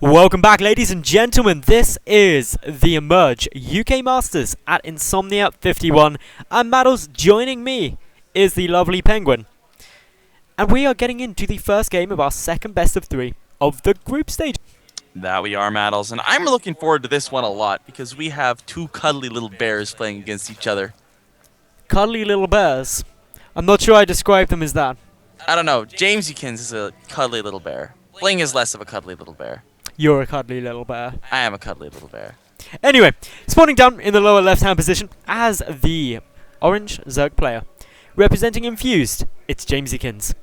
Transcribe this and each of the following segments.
Welcome back, ladies and gentlemen. This is the Emerge UK Masters at Insomnia51, and Maddles, joining me is the lovely Penguin. And we are getting into the first game of our second best of three of the group stage. That we are, Maddles, and I'm looking forward to this one a lot because we have two cuddly little bears playing against each other. Cuddly little bears. I'm not sure I describe them as that. I don't know. Jamesykins is a cuddly little bear. Bling is less of a cuddly little bear. You're a cuddly little bear. I am a cuddly little bear. Anyway, spawning down in the lower left-hand position as the orange Zerg player. Representing Infused, it's Jamesykins.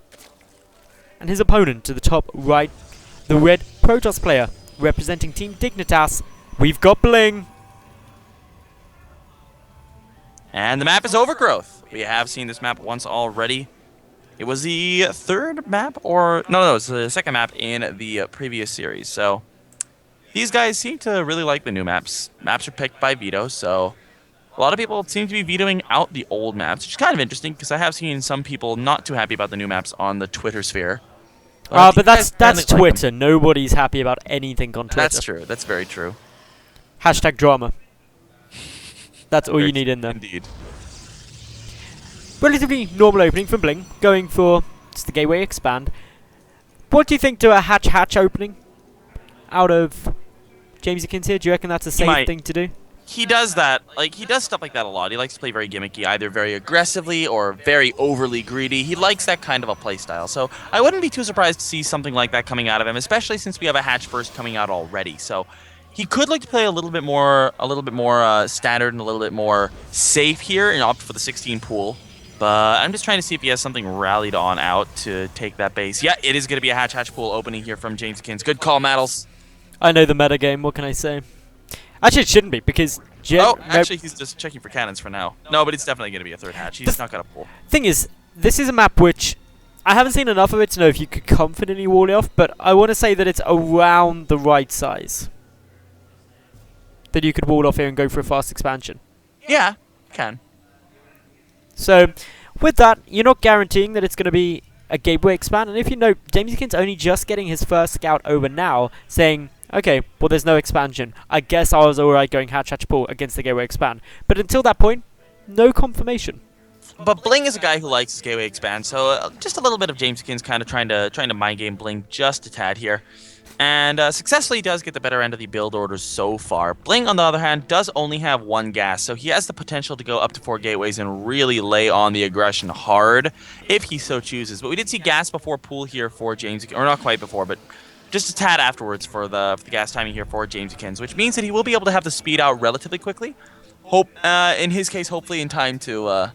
And his opponent to the top right, the red Protoss player. Representing Team Dignitas, we've got Bling. And the map is Overgrowth. We have seen this map once already. It was the third map, or no, it's the second map in the previous series. So these guys seem to really like the new maps. Maps are picked by veto, so a lot of people seem to be vetoing out the old maps, which is kind of interesting because I have seen some people not too happy about the new maps on the Twitter sphere. But that's Twitter. Nobody's happy about anything on Twitter. That's true. That's very true. Hashtag drama. That's all you need in there. Indeed. Relatively normal opening from Bling, going for just the gateway expand. What do you think to a hatch opening out of Jamesykins here? Do you reckon that's a safe thing to do? He does that, he does stuff like that a lot. He likes to play very gimmicky, either very aggressively or very overly greedy. He likes that kind of a play style. So I wouldn't be too surprised to see something like that coming out of him, especially since we have a hatch burst coming out already. So he could like to play a little bit more standard and a little bit more safe here and opt for the 16 pool. But I'm just trying to see if he has something rallied on out to take that base. Yeah, it is going to be a hatch pool opening here from Jamesykins. Good call, Maddles. I know the meta game. What can I say? Actually, it shouldn't be because actually, he's just checking for cannons for now. No, but it's definitely going to be a third hatch. He's not going to pull. Thing is, this is a map which I haven't seen enough of it to know if you could confidently wall it off, but I want to say that it's around the right size that you could wall off here and go for a fast expansion. Yeah, can. So, with that, you're not guaranteeing that it's going to be a gateway expand. And if you know, Jamesykins only just getting his first scout over now, saying, okay, well, there's no expansion. I guess I was alright going hatch pull against the gateway expand. But until that point, no confirmation. But Bling is a guy who likes his gateway expand, so just a little bit of Jamesykins kind of trying to mind game Bling just a tad here. And successfully does get the better end of the build orders so far. Bling, on the other hand, does only have one gas, so he has the potential to go up to 4 gateways and really lay on the aggression hard if he so chooses. But we did see gas before pool here for Jamesykins, or not quite before, but just a tad afterwards for the gas timing here for Jamesykins, which means that he will be able to have the speed out relatively quickly. In his case, hopefully in time to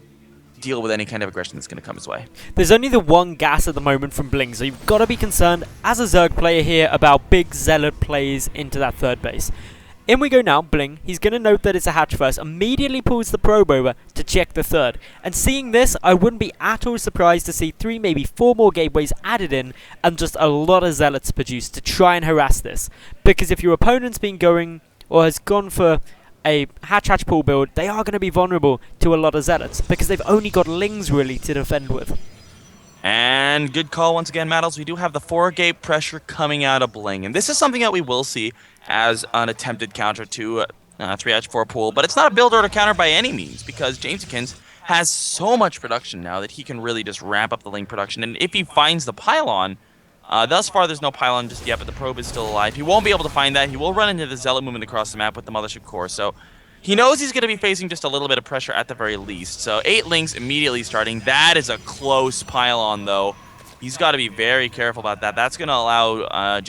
deal with any kind of aggression that's going to come his way. There's only the one gas at the moment from Bling, so you've got to be concerned as a Zerg player here about big Zealot plays into that third base. In we go now, Bling. He's going to note that it's a hatch first, immediately pulls the probe over to check the third. And seeing this, I wouldn't be at all surprised to see 3, maybe 4 more gateways added in and just a lot of Zealots produced to try and harass this. Because if your opponent's been going, or has gone for a hatch pool build, they are going to be vulnerable to a lot of Zealots because they've only got Lings really to defend with. And good call once again, Maddles. We do have the 4-gate pressure coming out of Bling, and this is something that we will see as an attempted counter to 3H4 pool, but it's not a build order counter by any means because Jamesykins has so much production now that he can really just ramp up the Ling production, and if he finds the pylon, thus far there's no pylon just yet, but the probe is still alive. He won't be able to find that. He will run into the Zealot movement across the map with the Mothership Core, so he knows he's going to be facing just a little bit of pressure at the very least. So 8 Lings immediately starting. That is a close pylon, though. He's got to be very careful about that. That's going to allow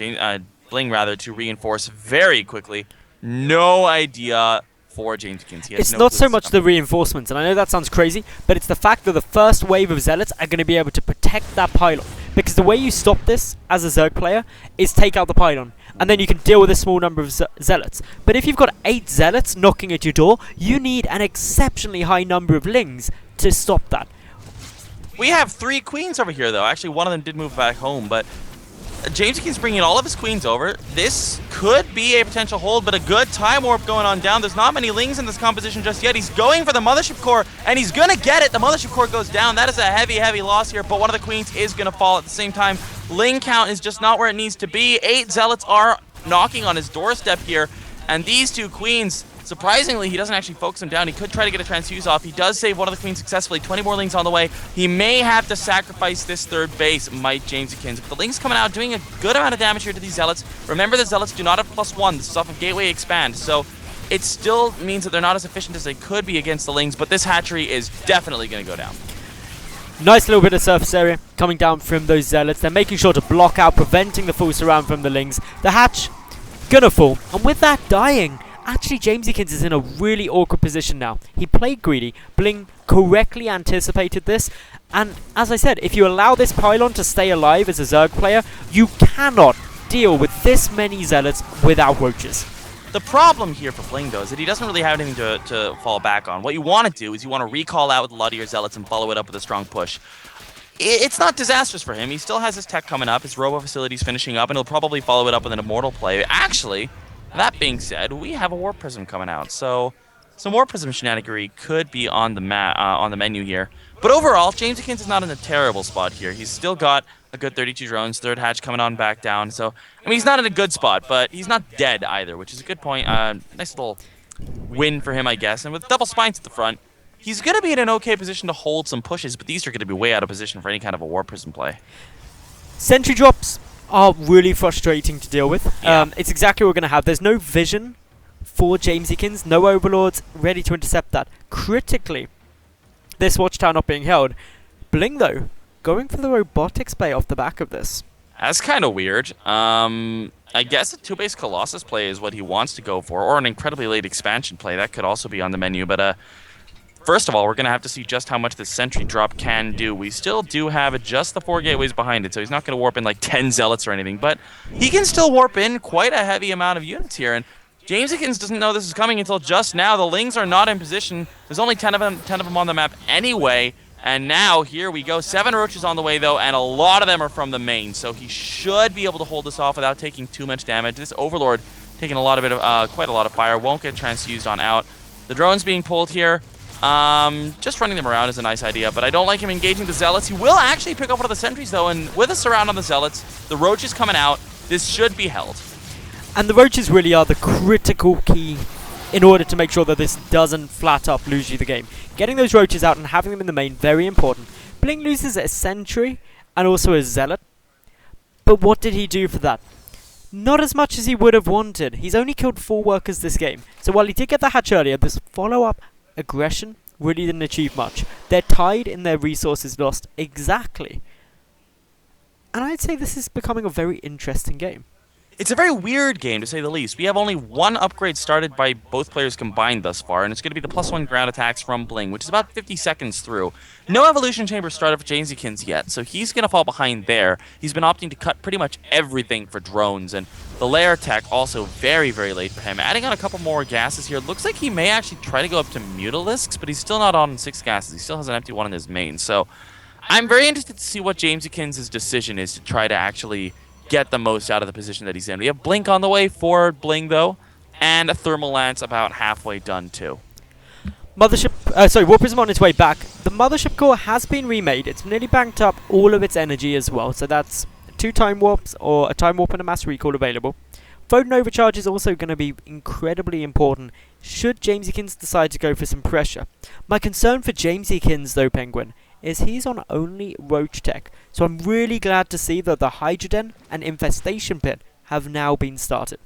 Bling to reinforce very quickly. No idea for Jamesykins. It's not so much the reinforcements, and I know that sounds crazy, but it's the fact that the first wave of Zealots are going to be able to protect that pylon. Because the way you stop this as a Zerg player is take out the pylon, and then you can deal with a small number of Zealots. But if you've got 8 Zealots knocking at your door, you need an exceptionally high number of Lings to stop that. We have 3 Queens over here, though. Actually, one of them did move back home, but Jamesykins bringing all of his Queens over. This could be a potential hold, but a good time warp going on down. There's not many Lings in this composition just yet. He's going for the Mothership Core, and he's going to get it. The Mothership Core goes down. That is a heavy loss here, but one of the Queens is going to fall at the same time. Ling count is just not where it needs to be. 8 Zealots are knocking on his doorstep here. And these two queens, surprisingly, he doesn't actually focus them down. He could try to get a transfuse off. He does save one of the queens successfully. 20 more Lings on the way. He may have to sacrifice this third base, might Jamesykins. But the Lings coming out, doing a good amount of damage here to these Zealots. Remember, the Zealots do not have +1. This is off of Gateway Expand. So it still means that they're not as efficient as they could be against the Lings. But this hatchery is definitely going to go down. Nice little bit of surface area coming down from those Zealots. They're making sure to block out, preventing the full surround from the Lings. The hatch gonna fall. And with that dying, actually Jamesykins is in a really awkward position now. He played greedy. bling correctly anticipated this. And as I said, if you allow this pylon to stay alive as a Zerg player, you cannot deal with this many Zealots without roaches. The problem here for bling, though, is that he doesn't really have anything to fall back on. What you want to do is you want to recall out with a lot of your Zealots and follow it up with a strong push. It's not disastrous for him. He still has his tech coming up. His robo facility's finishing up, and he'll probably follow it up with an immortal play. Actually, that being said, we have a Warp Prism coming out, so some Warp Prism shenanigery could be on the menu here. But overall, Jamesykins is not in a terrible spot here. He's still got a good 32 drones, third hatch coming on back down. So, I mean, he's not in a good spot, but he's not dead either, which is a good point. Nice little win for him, I guess. And with double spines at the front, he's going to be in an okay position to hold some pushes, but these are going to be way out of position for any kind of a Warp Prism play. Sentry drops are really frustrating to deal with. Yeah. It's exactly what we're going to have. There's no vision for Jamesykins, no Overlords ready to intercept that. Critically, this Watchtower not being held. bling, though, going for the robotics play off the back of this. That's kind of weird. I guess a 2-base Colossus play is what he wants to go for, or an incredibly late expansion play. That could also be on the menu, but first of all, we're going to have to see just how much this Sentry drop can do. We still do have just the 4 gateways behind it, so he's not going to warp in like 10 Zealots or anything, but he can still warp in quite a heavy amount of units here, and Jamesykins doesn't know this is coming until just now. The Lings are not in position. There's only 10 of them on the map anyway, and now here we go. 7 roaches on the way, though, and a lot of them are from the main, so he should be able to hold this off without taking too much damage. This Overlord taking quite a lot of fire, won't get transfused on out. The drones being pulled here. Just running them around is a nice idea, but I don't like him engaging the Zealots. He will actually pick up one of the sentries, though, and with a surround on the Zealots, the roaches coming out, this should be held. And the roaches really are the critical key in order to make sure that this doesn't flat up lose you the game. Getting those roaches out and having them in the main, very important. bling loses a sentry and also a Zealot, but what did he do for that? Not as much as he would have wanted. He's only killed 4 workers this game, so while he did get the hatch earlier, this follow-up aggression really didn't achieve much. They're tied in their resources lost exactly. And I'd say this is becoming a very interesting game. It's a very weird game, to say the least. We have only 1 upgrade started by both players combined thus far, and it's going to be the +1 ground attacks from bling, which is about 50 seconds through. No evolution chamber started for Jamesykins yet, so he's going to fall behind there. He's been opting to cut pretty much everything for drones, and the lair tech also very, very late for him. Adding on a couple more gases here. Looks like he may actually try to go up to Mutalisks, but he's still not on 6 gases. He still has an empty one in his main, so I'm very interested to see what Jamesykins' decision is to try to actually get the most out of the position that he's in. We have Blink on the way for bling, though, and a Thermal Lance about halfway done, too. Mothership, Warp Prism on its way back. The Mothership core has been remade. It's nearly banked up all of its energy as well, so that's 2 Time Warps or a Time Warp and a Mass Recall available. Photon Overcharge is also going to be incredibly important should Jamesykins decide to go for some pressure. My concern for Jamesykins, though, Penguin, is he's on only Roach Tech, so I'm really glad to see that the Hydroden and Infestation Pit have now been started.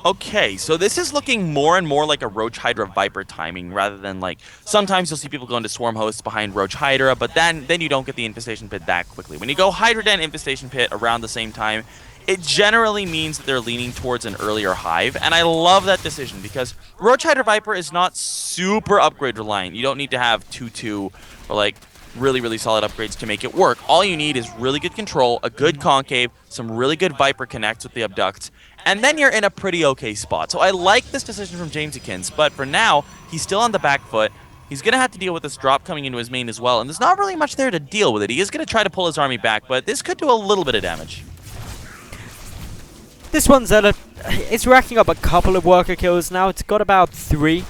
Okay, so this is looking more and more like a Roach Hydra Viper timing, rather than like, sometimes you'll see people go into Swarm Hosts behind Roach Hydra, but then you don't get the Infestation Pit that quickly. When you go Hydroden Infestation Pit around the same time, it generally means that they're leaning towards an earlier Hive, and I love that decision, because Roach Hydra Viper is not super upgrade reliant. You don't need to have 2-2 or like really, really solid upgrades to make it work. All you need is really good control, a good concave, some really good Viper connects with the abducts, and then you're in a pretty okay spot. So I like this decision from Jamesykins, but for now, he's still on the back foot. He's going to have to deal with this drop coming into his main as well, and there's not really much there to deal with it. He is going to try to pull his army back, but this could do a little bit of damage. This one, Zealot, it's racking up a couple of worker kills now. It's got about 3.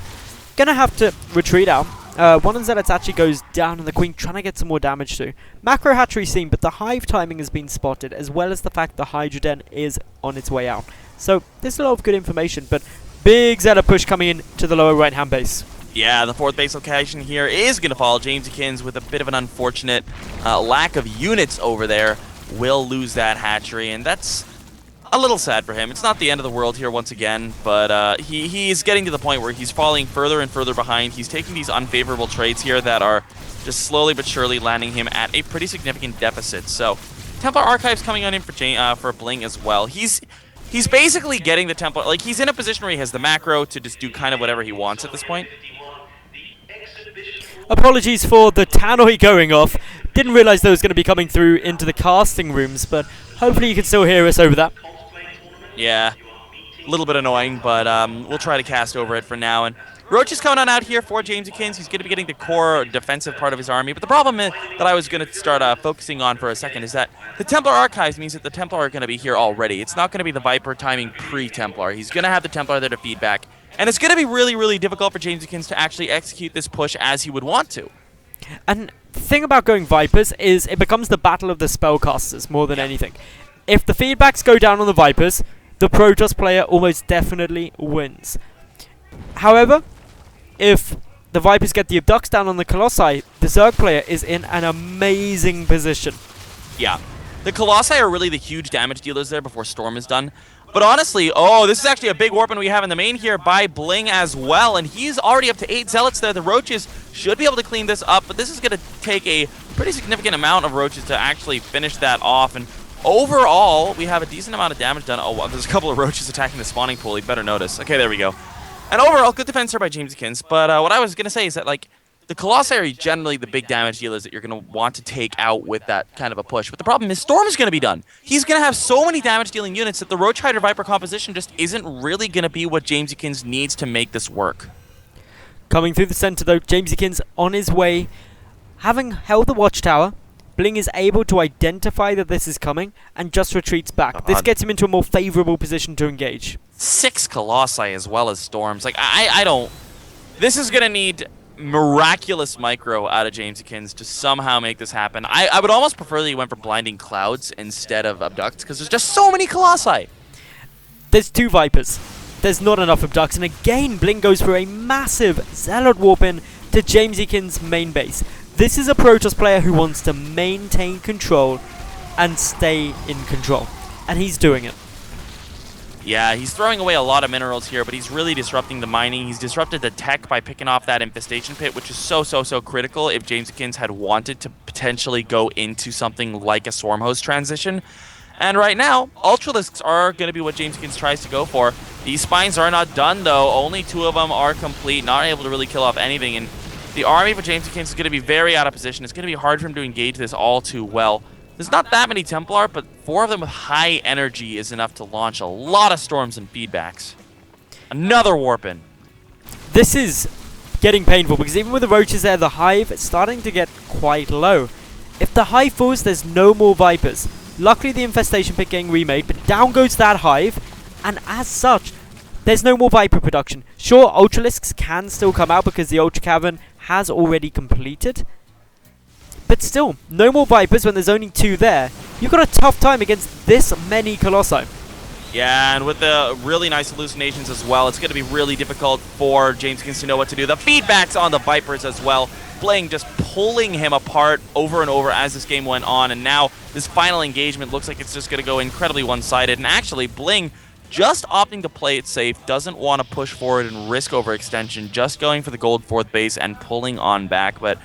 Gonna have to retreat out. One of the Zealots actually goes down on the Queen, trying to get some more damage too. Macro hatchery seen, but the Hive timing has been spotted, as well as the fact the Hydra Den is on its way out. So there's a lot of good information, but big Zealot push coming in to the lower right-hand base. Yeah, the 4th base location here is going to fall. Jamesykins, with a bit of an unfortunate lack of units over there, will lose that hatchery, and that's a little sad for him. It's not the end of the world here once again, but he's getting to the point where he's falling further and further behind. He's taking these unfavorable trades here that are just slowly but surely landing him at a pretty significant deficit. So Templar Archives coming on in for bling as well. He's basically getting the Templar, like, he's in a position where he has the macro to just do kind of whatever he wants at this point. Apologies for the tannoy going off. Didn't realize that was going to be coming through into the casting rooms, but hopefully you can still hear us over that. Yeah, a little bit annoying, but we'll try to cast over it for now. And Roach is coming on out here for Jamesykins. He's going to be getting the core defensive part of his army. But the problem that I was going to start focusing on for a second is that the Templar Archives means that the Templar are going to be here already. It's not going to be the Viper timing pre-Templar. He's going to have the Templar there to feed back. And it's going to be really, really difficult for Jamesykins to actually execute this push as he would want to. And the thing about going Vipers is it becomes the battle of the spellcasters more than anything. If the feedbacks go down on the Vipers, the Protoss player almost definitely wins. However, if the Vipers get the Abducts down on the Colossi, the Zerg player is in an amazing position. Yeah. The Colossi are really the huge damage dealers there before Storm is done. But honestly, oh, this is actually a big warping we have in the main here by bling as well. And he's already up to 8 Zealots there. The Roaches should be able to clean this up, but this is going to take a pretty significant amount of Roaches to actually finish that off. And overall, we have a decent amount of damage done. Oh, well, there's a couple of Roaches attacking the spawning pool. You'd better notice. Okay, there we go. And overall, good defense here by Jamesykins. But what I was going to say is that, like, the Colossi are generally the big damage dealers that you're going to want to take out with that kind of a push. But the problem is Storm is going to be done. He's going to have so many damage-dealing units that the Roach Hydra Viper composition just isn't really going to be what Jamesykins needs to make this work. Coming through the center, though, Jamesykins on his way. Having held the Watchtower, bling is able to identify that this is coming and just retreats back. This gets him into a more favorable position to engage. 6 Colossi as well as Storms. Like, I don't... This is going to need miraculous micro out of Jamesykins to somehow make this happen. I would almost prefer that he went for Blinding Clouds instead of Abducts, because there's just so many Colossi. There's 2 Vipers. There's not enough Abducts, and again, bling goes for a massive Zealot warp in to Jamesykins' main base. This is a Protoss player who wants to maintain control and stay in control, and he's doing it. Yeah, he's throwing away a lot of minerals here, but he's really disrupting the mining. He's disrupted the tech by picking off that infestation pit, which is so critical if Jamesykins had wanted to potentially go into something like a Swarm Host transition. And right now, Ultralisks are going to be what Jamesykins tries to go for. These spines are not done, though. Only 2 of them are complete, not able to really kill off anything. And the army for Jamesykins is going to be very out of position. It's going to be hard for him to engage this all too well. There's not that many Templar, but 4 of them with high energy is enough to launch a lot of storms and feedbacks. Another warp-in. This is getting painful, because even with the Roaches there, the Hive is starting to get quite low. If the Hive falls, there's no more Vipers. Luckily, the Infestation Pit getting remade, but down goes that Hive, and as such, there's no more Viper production. Sure, Ultralisks can still come out because the Ultra Cavern has already completed, but still, no more Vipers when there's only 2 there. You've got a tough time against this many Colossi. Yeah, and with the really nice hallucinations as well, it's going to be really difficult for Jamesykins to know what to do. The feedbacks on the Vipers as well. bling just pulling him apart over and over as this game went on, and now this final engagement looks like it's just going to go incredibly one-sided. And actually, bling just opting to play it safe, doesn't want to push forward and risk overextension, just going for the gold 4th base and pulling on back. But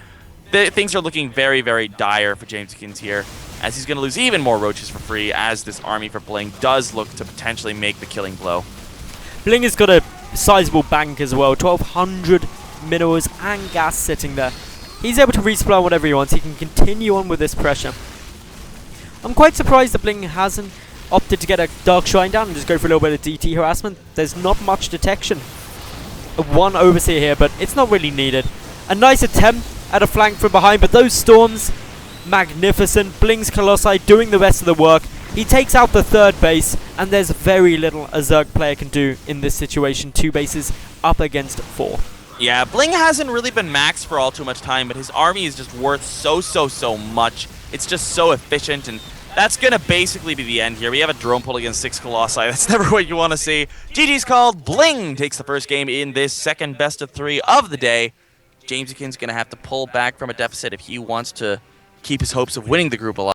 things are looking very, very dire for Jamesykins here, as he's going to lose even more roaches for free, as this army for bling does look to potentially make the killing blow. Bling has got a sizable bank as well, 1,200 minerals and gas sitting there. He's able to resupply whatever he wants. He can continue on with this pressure. I'm quite surprised that Bling hasn't opted to get a Dark Shrine down and just go for a little bit of DT harassment. There's not much detection. One Overseer here, but it's not really needed. A nice attempt at a flank from behind, but those storms, magnificent. Bling's Colossi doing the rest of the work. He takes out the 3rd base, and there's very little a Zerg player can do in this situation. 2 bases up against 4. Yeah, bling hasn't really been maxed for all too much time, but his army is just worth so much. It's just so efficient, and that's going to basically be the end here. We have a drone pull against 6 Colossi. That's never what you want to see. GG's called. bling takes the first game in this second best of 3 of the day. Jamesykins going to have to pull back from a deficit if he wants to keep his hopes of winning the group alive.